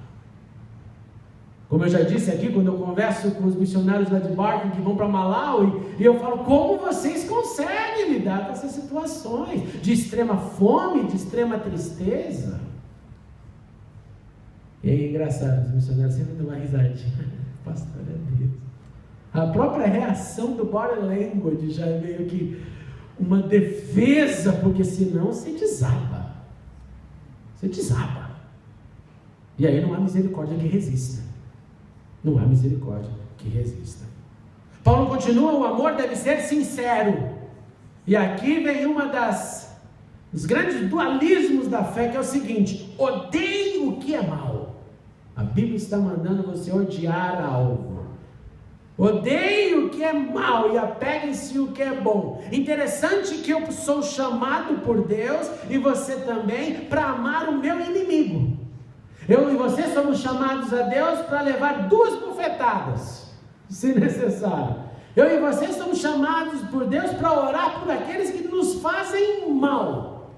Como eu já disse aqui, quando eu converso com os missionários lá de Barking que vão para Malawi, e eu falo, como vocês conseguem lidar com essas situações de extrema fome, de extrema tristeza? E aí é engraçado, os missionários sempre dão uma risadinha. Pastor, é Deus. A própria reação do body language já é meio que uma defesa, porque senão você desaba. Você desaba. E aí não há misericórdia que resista. Não há misericórdia que resista. Paulo continua, o amor deve ser sincero. E aqui vem dos grandes dualismos da fé, que é o seguinte: odeie o que é mal. A Bíblia está mandando você odiar algo. Odeie o que é mal e apegue-se o que é bom. Interessante que eu sou chamado por Deus, e você também, para amar o meu inimigo. Eu e você somos chamados a Deus para levar 2 bufetadas, se necessário. Eu e você somos chamados por Deus para orar por aqueles que nos fazem mal.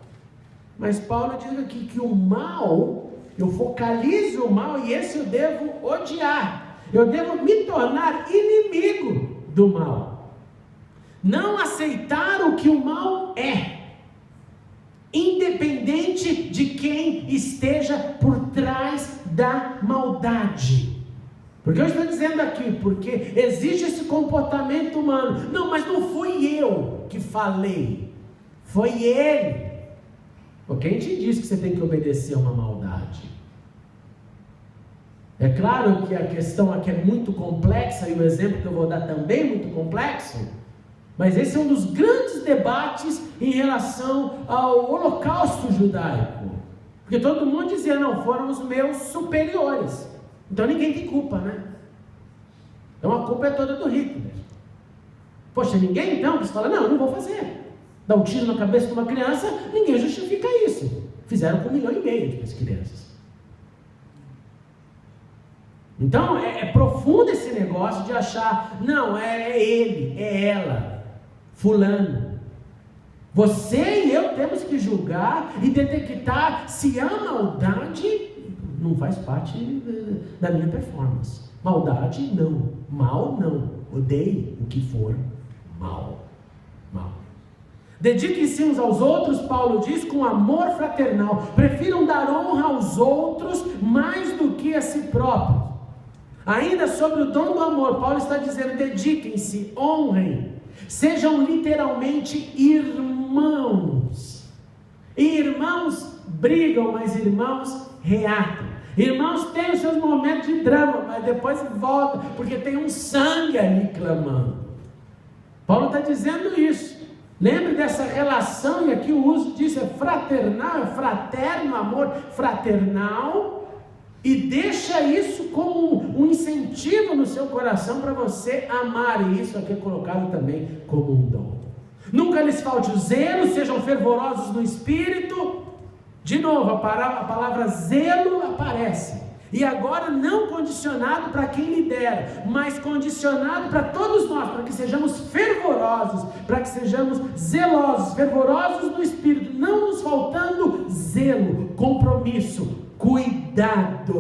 Mas Paulo diz aqui que o mal, eu focalizo o mal, e esse eu devo odiar. Eu devo me tornar inimigo do mal. Não aceitar o que o mal é, independente de quem esteja por trás da maldade. Porque eu estou dizendo aqui, porque existe esse comportamento humano. Não, mas não fui eu que falei, foi ele. Porque quem te diz que você tem que obedecer a uma maldade? É claro que a questão aqui é muito complexa, e o exemplo que eu vou dar também é muito complexo. Mas esse é um dos grandes debates em relação ao holocausto judaico. Porque todo mundo dizia, não, foram os meus superiores. Então ninguém tem culpa, né? Então a culpa é toda do Hitler. Poxa, ninguém então, que você fala, não, eu não vou fazer. Dá um tiro na cabeça de uma criança, ninguém justifica isso. Fizeram com 1,5 milhão de crianças. Então é profundo esse negócio de achar, não, é ele, é ela, fulano. Você e eu temos que julgar e detectar se a maldade não faz parte da minha performance. Maldade não, mal não, odeie o que for mal. Dediquem-se uns aos outros, Paulo diz, com amor fraternal. Prefiram dar honra aos outros mais do que a si próprios. Ainda sobre o dom do amor, Paulo está dizendo, dediquem-se, honrem, sejam literalmente irmãos. E irmãos brigam, mas irmãos reatam. Irmãos têm os seus momentos de drama, mas depois voltam, porque tem um sangue ali clamando. Paulo está dizendo isso. Lembre dessa relação, e aqui o uso disso é fraternal, é fraterno, amor fraternal. E deixa isso como um incentivo no seu coração para você amar, e isso aqui é colocado também como um dom. Nunca lhes falte o zelo, sejam fervorosos no espírito. De novo, a palavra zelo aparece. E agora não condicionado para quem lidera, mas condicionado para todos nós, para que sejamos fervorosos, para que sejamos zelosos, fervorosos no espírito, não nos faltando zelo, compromisso, cuidado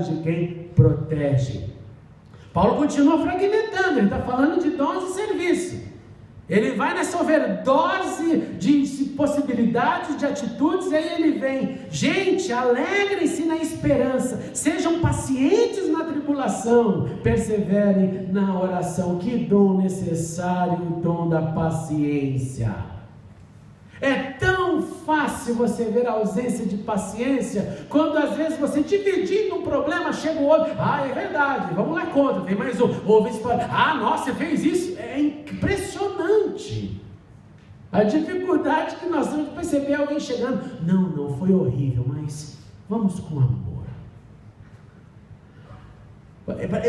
de quem protege. Paulo continua fragmentando, ele está falando de dons e serviço. Ele vai nessa overdose de possibilidades, de atitudes, e aí ele vem, gente, alegrem-se na esperança, sejam pacientes na tribulação, perseverem na oração. Que dom necessário, o dom da paciência. É tão tão fácil você ver a ausência de paciência, quando às vezes você dividindo um problema, chega o outro, é verdade, vamos lá contra, vem mais um, ouve isso, nossa, você fez isso, é impressionante. A dificuldade que nós temos de perceber alguém chegando, não, foi horrível, mas vamos com amor.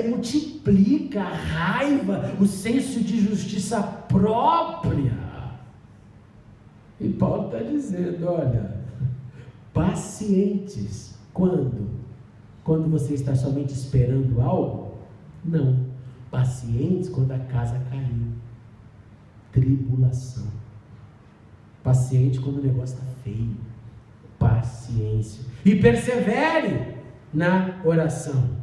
Multiplica a raiva, o senso de justiça própria. E Paulo está dizendo, olha, pacientes, quando? Quando você está somente esperando algo? Não, pacientes quando a casa caiu, tribulação. Paciente quando o negócio está feio, paciência. E persevere na oração.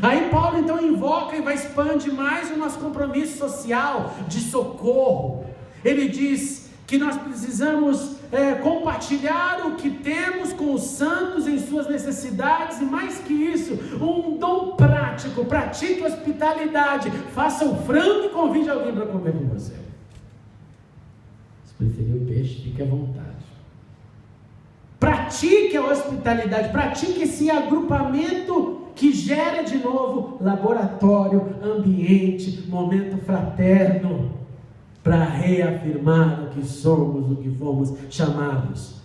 Aí Paulo então invoca e vai expandir mais o nosso compromisso social de socorro. Ele diz que nós precisamos compartilhar o que temos com os santos em suas necessidades, e mais que isso, um dom prático. Pratique hospitalidade, faça um frango e convide alguém para comer com você. Se preferir o peixe, fique à vontade. Pratique a hospitalidade, pratique esse agrupamento que gera de novo laboratório, ambiente, momento fraterno, para reafirmar o que somos, o que fomos chamados.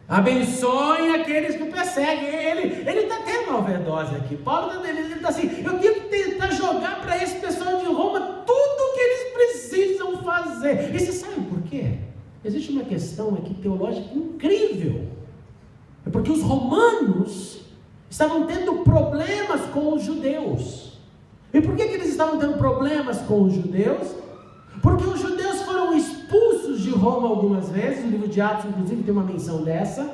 Abençoe aqueles que o perseguem. Ele está tendo uma overdose aqui. Paulo está assim, eu tenho que tentar jogar para esse pessoal de Roma tudo o que eles precisam fazer. E você sabe por quê? Existe uma questão aqui teológica incrível. É porque os romanos estavam tendo problemas com os judeus. E por que eles estavam tendo problemas com os judeus? Porque os judeus foram expulsos de Roma algumas vezes. O livro de Atos, inclusive, tem uma menção dessa.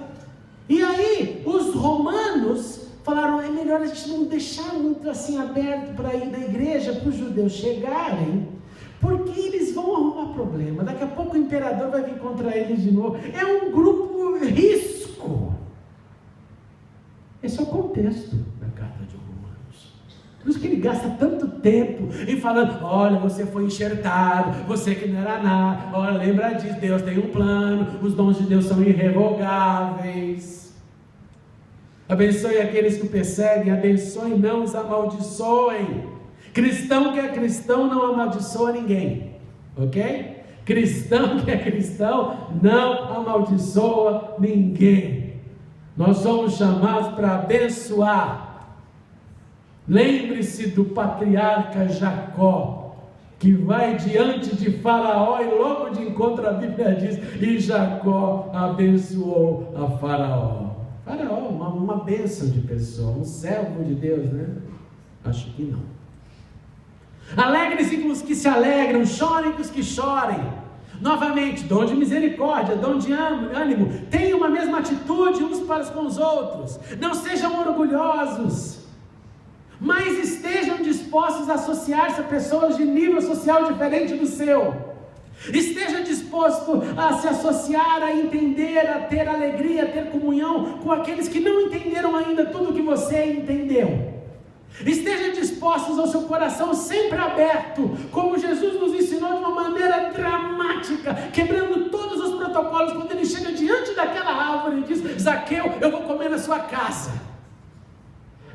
E aí, os romanos falaram, é melhor a gente não deixar muito assim aberto para ir na igreja, para os judeus chegarem, porque eles vão arrumar problema. Daqui a pouco o imperador vai vir contra eles de novo. É um grupo risco. Esse é o contexto da carta de Romanos. Por isso que ele gasta tanto tempo em falando, olha, você foi enxertado, você que não era nada, olha, lembra disso, Deus tem um plano, os dons de Deus são irrevogáveis. Abençoe aqueles que o perseguem, abençoe, não os amaldiçoem. Cristão que é cristão não amaldiçoa ninguém, ok? Cristão que é cristão não amaldiçoa ninguém. Nós somos chamados para abençoar. Lembre-se do patriarca Jacó, que vai diante de Faraó e logo de encontro a Bíblia diz, e Jacó abençoou a Faraó. Faraó, uma bênção de pessoa, um servo de Deus, né? Acho que não. Alegrem-se com os que se alegram, chorem com os que chorem. Novamente, dom de misericórdia, dom de ânimo, tenham uma mesma atitude uns para com os outros, não sejam orgulhosos, mas estejam dispostos a associar-se a pessoas de nível social diferente do seu, esteja disposto a se associar, a entender, a ter alegria, a ter comunhão com aqueles que não entenderam ainda tudo o que você entendeu. Esteja dispostos ao seu coração sempre aberto, como Jesus nos ensinou de uma maneira dramática, quebrando todos os protocolos, quando ele chega diante daquela árvore e diz, Zaqueu, eu vou comer na sua casa.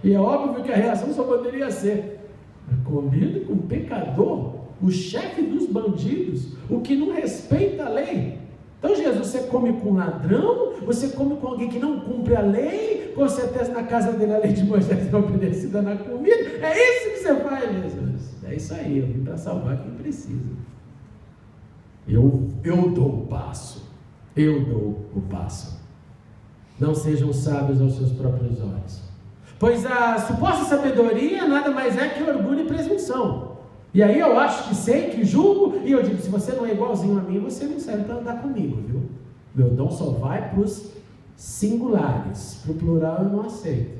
E é óbvio que a reação só poderia ser, comida com pecador, o chefe dos bandidos, o que não respeita a lei. Então Jesus, você come com ladrão, você come com alguém que não cumpre a lei, com certeza na casa dele a lei de Moisés é obedecida na comida, é isso que você faz, Jesus. É isso aí, eu vim para salvar quem precisa. Eu dou o passo, eu dou o passo. Não sejam sábios aos seus próprios olhos, pois a suposta sabedoria nada mais é que orgulho e presunção. E aí eu acho que sei, que julgo, e eu digo, se você não é igualzinho a mim, você não serve para andar comigo, viu? Meu dom só vai para os singulares, para o plural eu não aceito.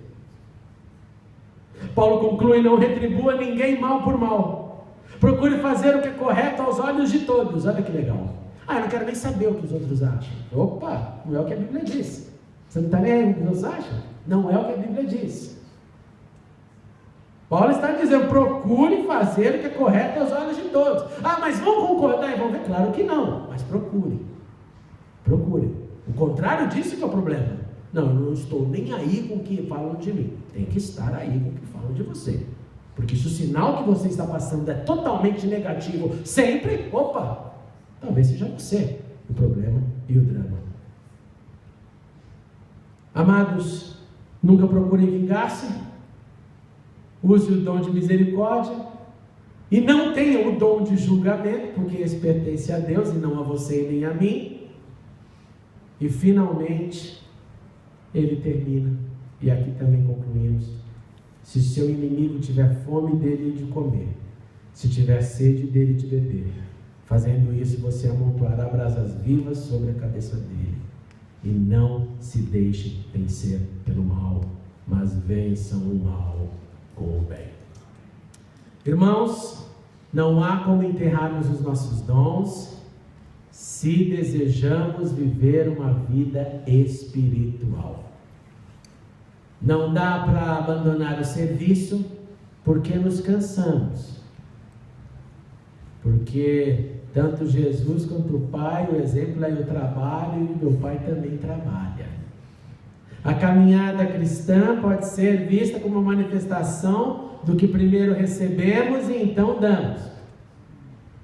Paulo conclui, não retribua ninguém mal por mal. Procure fazer o que é correto aos olhos de todos. Olha que legal. Eu não quero nem saber o que os outros acham. Opa, não é o que a Bíblia diz. Você não está nem aí o que os outros acham? Não é o que a Bíblia diz. Paulo está dizendo, procure fazer o que é correto aos olhos de todos. Mas vão concordar e vão ver? Claro que não, mas procure. Procure. O contrário disso que é o problema. Não, eu não estou nem aí com o que falam de mim. Tem que estar aí com o que falam de você. Porque se o sinal que você está passando é totalmente negativo, sempre, opa, talvez seja você o problema e o drama. Amados, nunca procurem vingar-se, use o dom de misericórdia, e não tenham o dom de julgamento, porque esse pertence a Deus e não a você e nem a mim. E finalmente, ele termina, e aqui também concluímos: se seu inimigo tiver fome, dele de comer, se tiver sede, dele de beber. Fazendo isso, você amontoará brasas vivas sobre a cabeça dele. E não se deixe vencer pelo mal, mas vençam o mal com o bem. Irmãos, não há como enterrarmos os nossos dons se desejamos viver uma vida espiritual. Não dá para abandonar o serviço porque nos cansamos. Porque tanto Jesus quanto o Pai, o exemplo é o trabalho, e meu Pai também trabalha. A caminhada cristã pode ser vista como uma manifestação do que primeiro recebemos e então damos.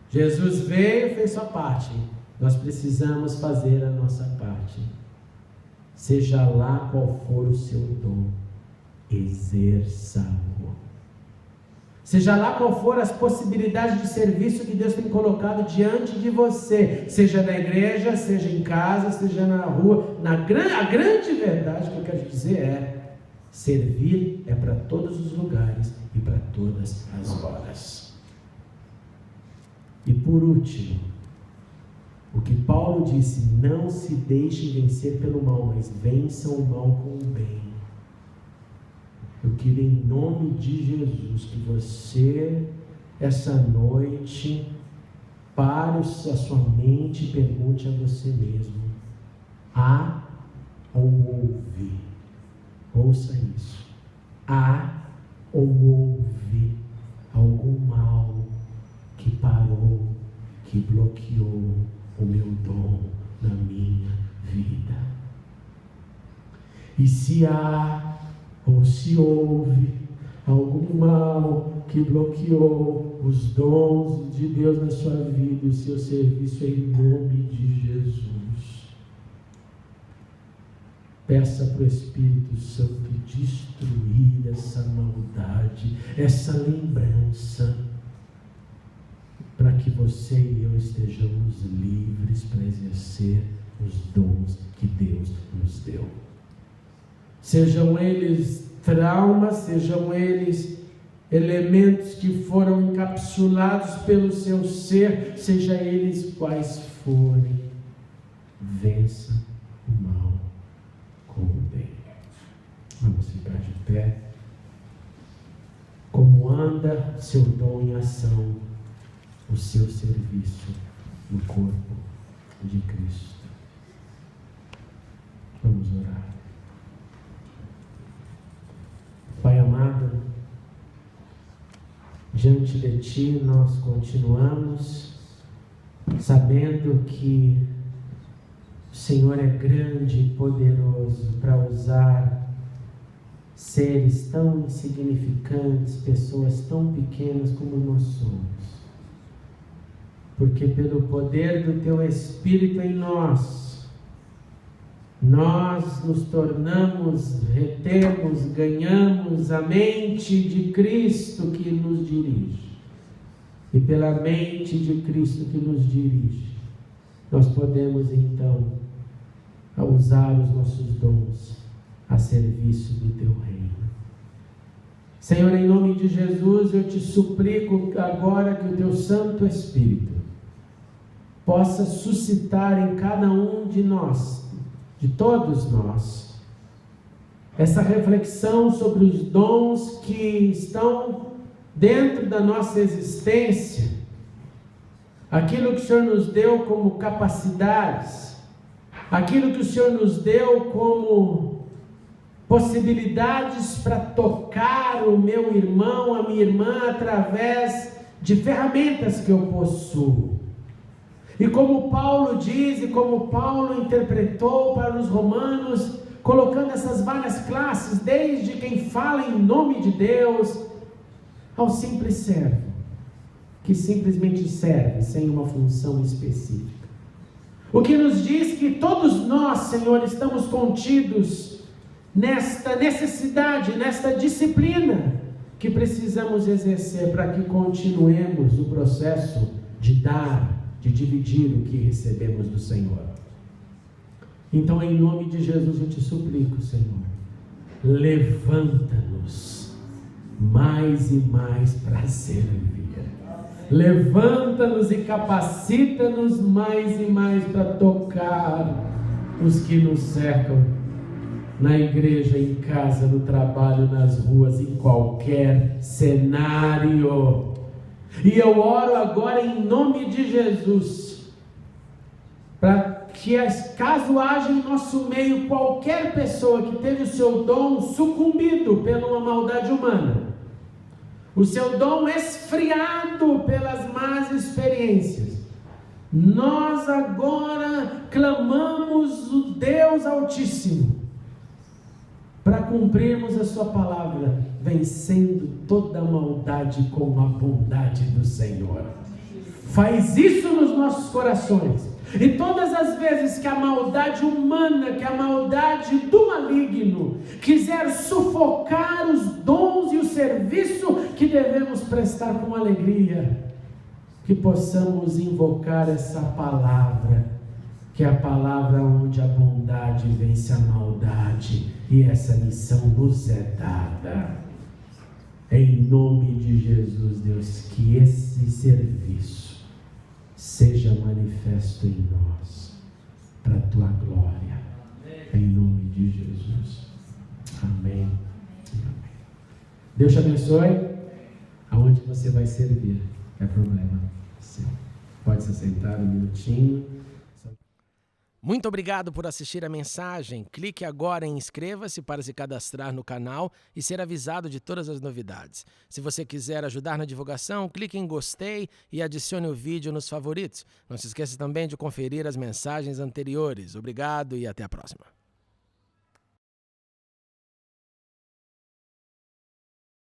Jesus veio e fez sua parte. Nós precisamos fazer a nossa parte. Seja lá qual for o seu dom, exerça-o. Seja lá qual for as possibilidades de serviço que Deus tem colocado diante de você, seja na igreja, seja em casa, seja na rua, a grande verdade que eu quero dizer é: servir é para todos os lugares e para todas as horas. E por último, o que Paulo disse: não se deixe vencer pelo mal, mas vençam o mal com o bem. Eu queria, em nome de Jesus, que você, essa noite, pare a sua mente e pergunte a você mesmo: há ou houve? Ouça isso. Há ou houve algum mal que parou, que bloqueou o meu dom na minha vida? E se há ou se houve algum mal que bloqueou os dons de Deus na sua vida, o seu serviço, em nome de Jesus, peça para o Espírito Santo destruir essa maldade, essa lembrança, para que você e eu estejamos livres para exercer os dons que Deus nos deu. Sejam eles traumas, sejam eles elementos que foram encapsulados pelo seu ser, seja eles quais forem, vença o mal com o bem. Vamos ficar de pé. Como anda seu dom em ação, o seu serviço no corpo de Cristo? Vamos orar. Pai amado, diante de Ti nós continuamos sabendo que o Senhor é grande e poderoso para usar seres tão insignificantes, pessoas tão pequenas como nós somos. Porque pelo poder do Teu Espírito em nós nos tornamos, retemos, ganhamos a mente de Cristo que nos dirige. E pela mente de Cristo que nos dirige, nós podemos então usar os nossos dons a serviço do Teu reino. Senhor, em nome de Jesus, eu te suplico agora que o Teu Santo Espírito possa suscitar em cada um de nós, de todos nós, essa reflexão sobre os dons que estão dentro da nossa existência, aquilo que o Senhor nos deu como capacidades, aquilo que o Senhor nos deu como possibilidades para tocar o meu irmão, a minha irmã, através de ferramentas que eu possuo. E como Paulo diz, e como Paulo interpretou para os romanos, colocando essas várias classes, desde quem fala em nome de Deus, ao simples servo, que simplesmente serve, sem uma função específica. O que nos diz que todos nós, Senhor, estamos contidos nesta necessidade, nesta disciplina, que precisamos exercer para que continuemos o processo de dar, de dividir o que recebemos do Senhor. Então, em nome de Jesus, eu te suplico, Senhor, levanta-nos mais e mais para servir. Levanta-nos e capacita-nos mais e mais para tocar os que nos cercam, na igreja, em casa, no trabalho, nas ruas, em qualquer cenário. E eu oro agora em nome de Jesus, para que, caso haja em nosso meio qualquer pessoa que teve o seu dom sucumbido pela uma maldade humana, o seu dom esfriado pelas más experiências, nós agora clamamos o Deus Altíssimo para cumprirmos a sua palavra, vencendo toda a maldade com a bondade do Senhor. Faz isso nos nossos corações. E todas as vezes que a maldade humana, que a maldade do maligno quiser sufocar os dons e o serviço que devemos prestar com alegria, que possamos invocar essa palavra, que é a palavra onde a bondade vence a maldade, e essa missão nos é dada. Em nome de Jesus, Deus, que esse serviço seja manifesto em nós, para a tua glória, em nome de Jesus. Amém. Amém. Deus te abençoe. Aonde você vai servir é problema seu. Pode se sentar um minutinho. Muito obrigado por assistir a mensagem. Clique agora em inscreva-se para se cadastrar no canal e ser avisado de todas as novidades. Se você quiser ajudar na divulgação, clique em gostei e adicione o vídeo nos favoritos. Não se esqueça também de conferir as mensagens anteriores. Obrigado e até a próxima.